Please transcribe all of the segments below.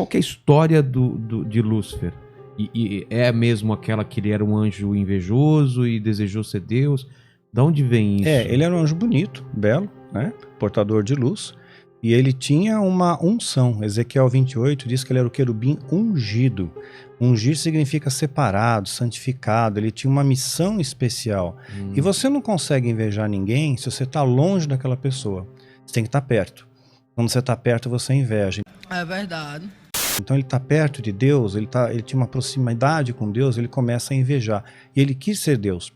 que é a história de Lúcifer? E é mesmo aquela que ele era um anjo invejoso e desejou ser Deus? Da onde vem isso? Ele era um anjo bonito, belo, né? Portador de luz. E ele tinha uma unção. Ezequiel 28 diz que ele era o querubim ungido. Ungir significa separado, santificado. Ele tinha uma missão especial. E você não consegue invejar ninguém se você está longe daquela pessoa. Você tem que estar perto. Quando você está perto, você inveja. É verdade. Então ele está perto de Deus, ele tinha uma proximidade com Deus, ele começa a invejar. E ele quis ser Deus.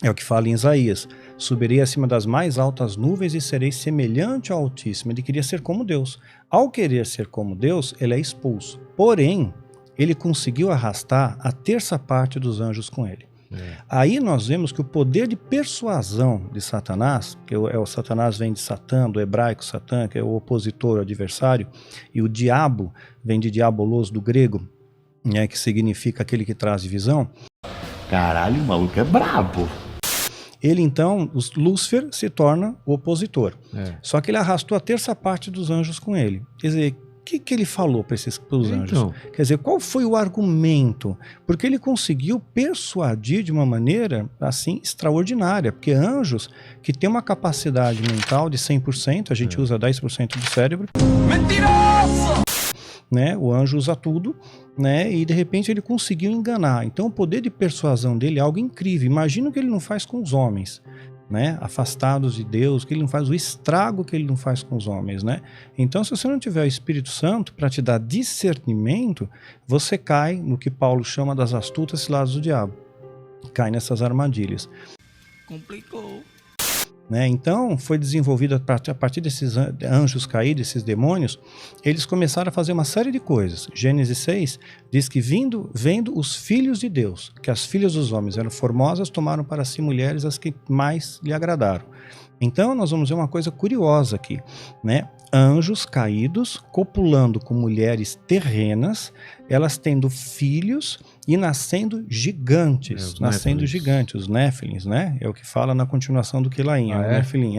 É o que fala em Isaías. Subirei acima das mais altas nuvens e serei semelhante ao Altíssimo. Ele queria ser como Deus. Ao querer ser como Deus, ele é expulso. Porém, ele conseguiu arrastar a terça parte dos anjos com ele. Aí nós vemos que o poder de persuasão de Satanás, que o Satanás vem de Satã, do hebraico Satã, que é o opositor, o adversário, e o diabo vem de diabolos do grego, né, que significa aquele que traz divisão. Caralho, o maluco é brabo. Ele então, Lúcifer, se torna o opositor. Só que ele arrastou a terça parte dos anjos com ele. Quer dizer, o que ele falou para os anjos? Quer dizer, qual foi o argumento? Porque ele conseguiu persuadir de uma maneira assim extraordinária. Porque anjos que têm uma capacidade mental de 100%, a gente usa 10% do cérebro. Mentiroso! Né? O anjo usa tudo, né? E de repente ele conseguiu enganar. Então o poder de persuasão dele é algo incrível. Imagina o que ele não faz com os homens, né? Afastados de Deus, que ele não faz, o estrago que ele não faz com os homens, né? Então, se você não tiver o Espírito Santo para te dar discernimento, você cai no que Paulo chama das astutas ciladas do diabo. Cai nessas armadilhas. Complicou. Né? Então, foi desenvolvido a partir desses anjos caídos, esses demônios, eles começaram a fazer uma série de coisas. Gênesis 6 diz que vendo os filhos de Deus, que as filhas dos homens eram formosas, tomaram para si mulheres as que mais lhe agradaram. Então, nós vamos ver uma coisa curiosa aqui, né? Anjos caídos copulando com mulheres terrenas, elas tendo filhos e nascendo gigantes, os Néfilins, né? É o que fala na continuação do Quilaim, Néfilim,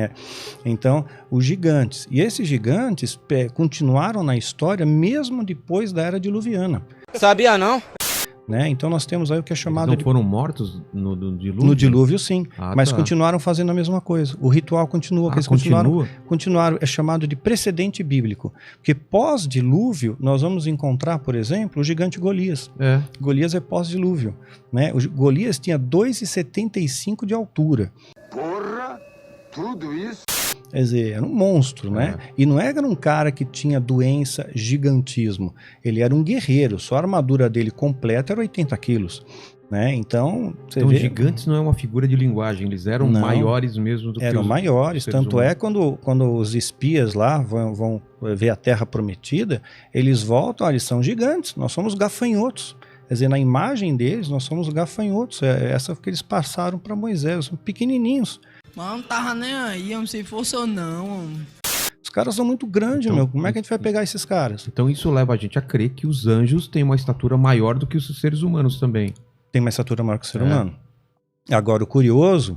Então, os gigantes. E esses gigantes continuaram na história mesmo depois da Era Diluviana. Sabia não? Né? Então nós temos aí o que é chamado Eles não foram mortos no dilúvio? No dilúvio, sim. Mas continuaram fazendo a mesma coisa. O ritual continua. Eles continuaram, é chamado de precedente bíblico. Porque pós-dilúvio, nós vamos encontrar, por exemplo, o gigante Golias. Golias é pós-dilúvio. Né? O Golias tinha 2,75 de altura. Porra! Tudo isso? Quer dizer, era um monstro, né? E não era um cara que tinha doença, gigantismo. Ele era um guerreiro. Só a armadura dele completa era 80 quilos. Né? Então, você vê... gigantes não é uma figura de linguagem. Eles eram maiores mesmo do que eram maiores. Tanto é quando os espias lá vão ver a Terra Prometida, eles voltam, eles são gigantes. Nós somos gafanhotos. Quer dizer, na imagem deles, nós somos gafanhotos. Essa que eles passaram para Moisés. São pequenininhos. Mas não tava nem aí, se fosse ou não. Os caras são muito grandes, meu. Como é que a gente vai pegar esses caras? Então isso leva a gente a crer que os anjos têm uma estatura maior do que os seres humanos também. Tem uma estatura maior que o ser humano. Agora, o curioso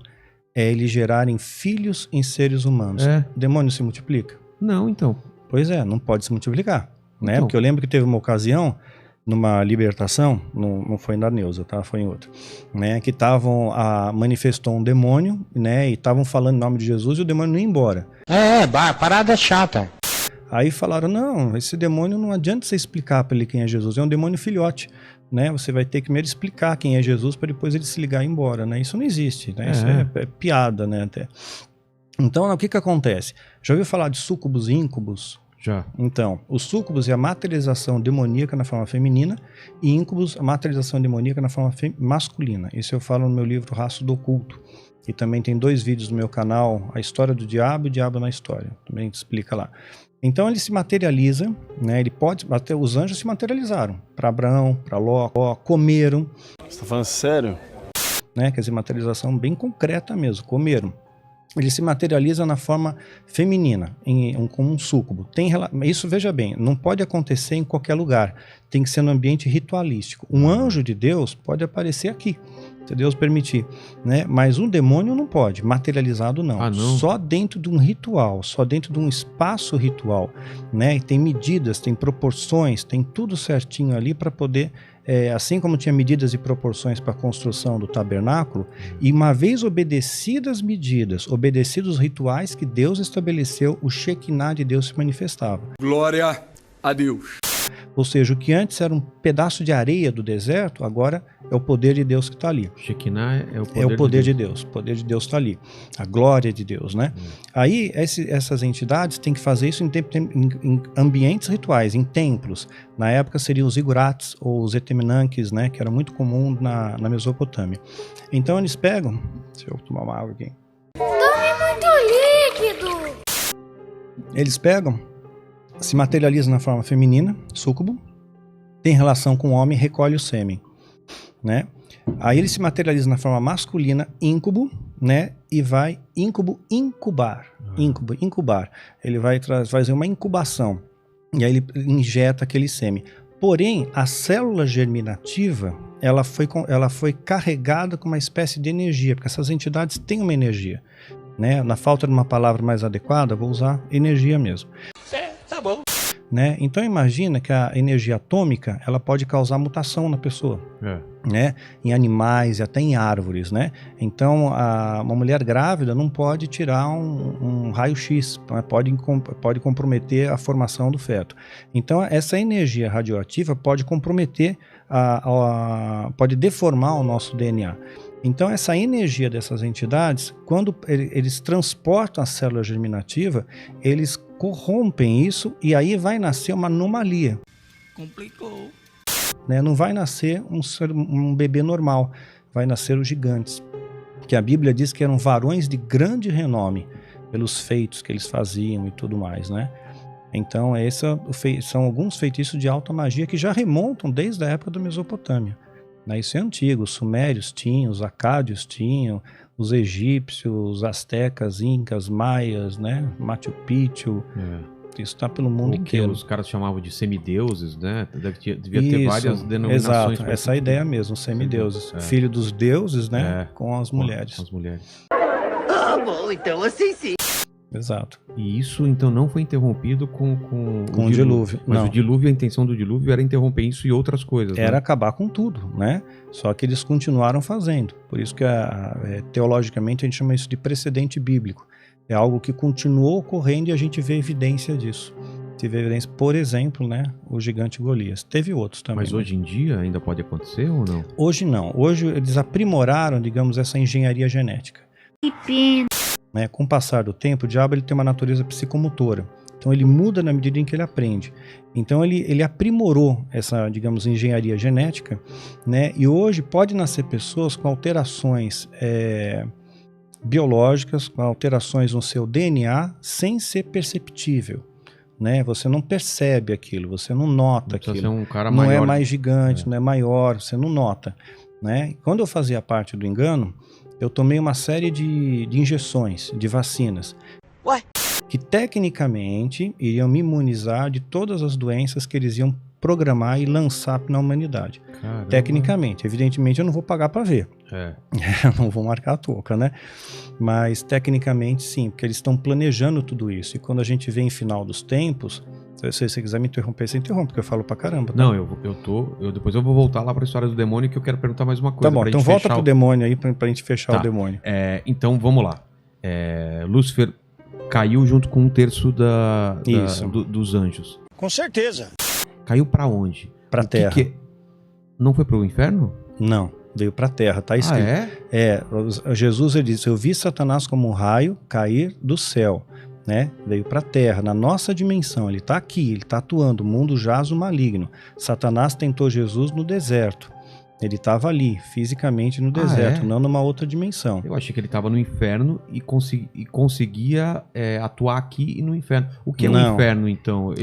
é eles gerarem filhos em seres humanos. O demônio se multiplica? Não, então. Pois não pode se multiplicar. Né? Porque eu lembro que teve uma ocasião, numa libertação, não foi na Neuza, tá? Foi em outra, né? Que manifestou um demônio, né? E estavam falando em nome de Jesus e o demônio não ia embora. Parada chata. Aí falaram, não, esse demônio não adianta você explicar para ele quem é Jesus, é um demônio filhote, né? Você vai ter que primeiro explicar quem é Jesus para depois ele se ligar e ir embora, né? Isso não existe, né? Isso é piada, né? Até. Então, o que acontece? Já ouviu falar de súcubos e íncubos? Já. Então, os súcubos é a materialização demoníaca na forma feminina e íncubos a materialização demoníaca na forma masculina. Isso eu falo no meu livro Rastro do Oculto. E também tem 2 vídeos no meu canal, A História do Diabo e o Diabo na História. Também explica lá. Então ele se materializa, né? Até os anjos se materializaram. Para Abraão, para Ló, comeram. Você tá falando sério? Né? Quer dizer, materialização bem concreta mesmo, comeram. ele se materializa na forma feminina, como um súcubo. Isso, veja bem, não pode acontecer em qualquer lugar, tem que ser no ambiente ritualístico. Um anjo de Deus pode aparecer aqui, se Deus permitir, né? Mas um demônio não pode, materializado não. Não. Só dentro de um ritual, só dentro de um espaço ritual, né? E tem medidas, tem proporções, tem tudo certinho ali para poder... assim como tinha medidas e proporções para a construção do tabernáculo, e uma vez obedecidas as medidas, obedecidos os rituais que Deus estabeleceu, o Shekinah de Deus se manifestava. Glória a Deus. Ou seja, o que antes era um pedaço de areia do deserto, agora é o poder de Deus que está ali. Shekinah é o poder, de Deus. O poder de Deus está ali. A glória de Deus, né? Aí, essas entidades têm que fazer isso em ambientes rituais, em templos. Na época seriam os igurates ou os etemenanques, né? Que era muito comum na Mesopotâmia. Então eles pegam... Deixa eu tomar uma água aqui. Tome muito líquido! Eles pegam, se materializam na forma feminina, súcubo, tem relação com o homem, recolhe o sêmen, né? Aí ele se materializa na forma masculina, íncubo, né? E vai incubar. Ele vai fazer uma incubação, e aí ele injeta aquele sêmen. Porém, a célula germinativa, ela foi carregada com uma espécie de energia, porque essas entidades têm uma energia, né? Na falta de uma palavra mais adequada, vou usar energia mesmo. Tá bom. Né? Então imagina que a energia atômica ela pode causar mutação na pessoa, né? Em animais e até em árvores, né? Então uma mulher grávida não pode tirar um raio-x, né? pode comprometer a formação do feto. Então essa energia radioativa pode comprometer, pode deformar o nosso DNA. Então essa energia dessas entidades, quando eles transportam a célula germinativa, eles corrompem isso e aí vai nascer uma anomalia. Complicou. Né? Não vai nascer um bebê normal, vai nascer os gigantes. Que a Bíblia diz que eram varões de grande renome, pelos feitos que eles faziam e tudo mais, né? Então são alguns feitiços de alta magia que já remontam desde a época da Mesopotâmia. Isso é antigo, os sumérios tinham, os acádios tinham, os egípcios, os astecas, incas, maias, né? Machu Picchu, isso está pelo mundo inteiro. Os caras chamavam de semideuses, né? Devia ter várias denominações. Exato, essa ideia mesmo, semideuses. Filho dos deuses, né? Com as mulheres. Com as mulheres. Ah, bom, então assim sim. Exato. E isso então não foi interrompido com o dilúvio. Mas não. O dilúvio, a intenção do dilúvio era interromper isso e outras coisas. Era né? acabar com tudo, né? Só que eles continuaram fazendo. Por isso que teologicamente a gente chama isso de precedente bíblico. É algo que continuou ocorrendo e a gente vê evidência disso. Teve evidência, por exemplo, né? O gigante Golias. Teve outros também. Mas hoje em dia ainda pode acontecer ou não? Hoje não. Hoje eles aprimoraram, digamos, essa engenharia genética. Que pena. Né? Com o passar do tempo, o diabo ele tem uma natureza psicomotora. Então ele muda na medida em que ele aprende. Então ele aprimorou essa, digamos, engenharia genética, né? E hoje pode nascer pessoas com alterações biológicas, com alterações no seu DNA, sem ser perceptível. Né? Você não percebe aquilo, você não nota aquilo. Você é um cara não maior, é mais gigante, não é maior, você não nota. Né? E quando eu fazia parte do engano, eu tomei uma série de injeções, de vacinas, que tecnicamente iriam me imunizar de todas as doenças que eles iam programar e lançar na humanidade. Caramba. Tecnicamente, evidentemente eu não vou pagar para ver. Não vou marcar a touca, né? Mas tecnicamente sim, porque eles estão planejando tudo isso. E quando a gente vê em final dos tempos, se você quiser me interromper, você interrompe, porque eu falo pra caramba. Tá? Não, depois eu vou voltar lá pra história do demônio, que eu quero perguntar mais uma coisa. Tá bom, então volta pro demônio aí pra gente fechar o demônio. Então vamos lá. Lúcifer caiu junto com 1/3 dos anjos. Com certeza. Caiu pra onde? Pra terra. Não foi pro inferno? Não, veio pra terra, tá escrito. Jesus ele disse: eu vi Satanás como um raio cair do céu. Né? Veio para a Terra, na nossa dimensão, ele está aqui, ele está atuando, o mundo jaz o maligno. Satanás tentou Jesus no deserto, ele estava ali, fisicamente no deserto, não numa outra dimensão. Eu achei que ele estava no inferno e conseguia atuar aqui e no inferno. O que é um inferno, então?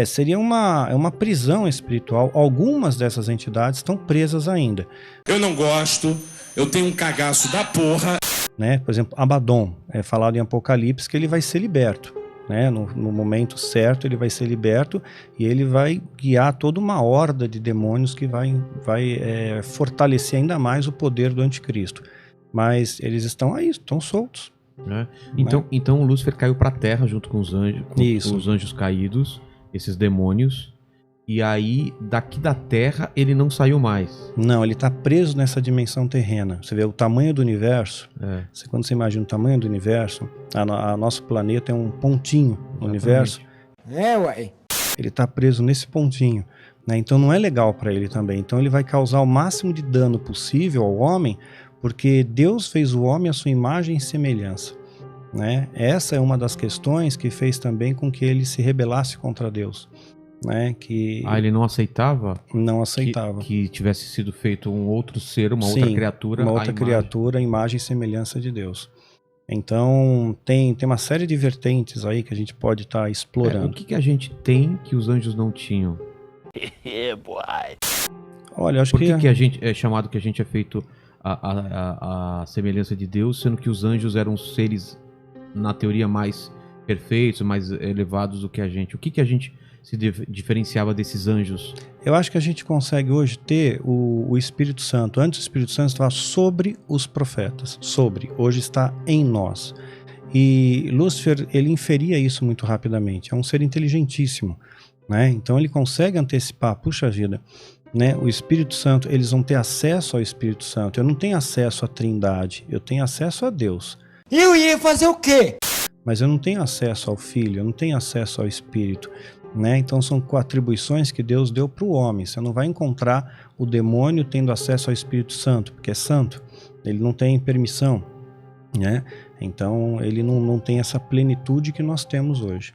Seria uma prisão espiritual. Algumas dessas entidades estão presas ainda. Eu não gosto, eu tenho um cagaço da porra. né? Por exemplo, Abaddon, é falado em Apocalipse que ele vai ser liberto, né? No momento certo ele vai ser liberto e ele vai guiar toda uma horda de demônios que vai fortalecer ainda mais o poder do anticristo. Mas eles estão aí, estão soltos. Então o Lúcifer caiu para a Terra junto com os anjos, com os anjos caídos, esses demônios. E aí, daqui da Terra, ele não saiu mais. Não, ele está preso nessa dimensão terrena. Você vê o tamanho do universo. Quando você imagina o tamanho do universo, a nosso planeta é um pontinho no universo. Ué. Ele está preso nesse pontinho, né? Então não é legal para ele também. Então ele vai causar o máximo de dano possível ao homem, porque Deus fez o homem à sua imagem e semelhança, né? Essa é uma das questões que fez também com que ele se rebelasse contra Deus. Né, ele não aceitava? Não aceitava. Que tivesse sido feito um outro ser, outra criatura. Uma outra criatura, a imagem e semelhança de Deus. Então, tem uma série de vertentes aí que a gente pode estar explorando. O que a gente tem que os anjos não tinham? Olha, acho Por que a gente é chamado que a gente é feito a semelhança de Deus, sendo que os anjos eram seres, na teoria, mais perfeitos, mais elevados do que a gente? O que a gente se diferenciava desses anjos? Eu acho que a gente consegue hoje ter o Espírito Santo. Antes o Espírito Santo estava sobre os profetas. Hoje está em nós. E Lúcifer, ele inferia isso muito rapidamente. É um ser inteligentíssimo, né? Então ele consegue antecipar, puxa vida, né? O Espírito Santo, eles vão ter acesso ao Espírito Santo. Eu não tenho acesso à Trindade, eu tenho acesso a Deus. Eu ia fazer o quê? Mas eu não tenho acesso ao Filho, eu não tenho acesso ao Espírito. Né? Então são atribuições que Deus deu para o homem. Você não vai encontrar o demônio tendo acesso ao Espírito Santo, porque é santo, ele não tem permissão, né? Então ele não tem essa plenitude que nós temos hoje.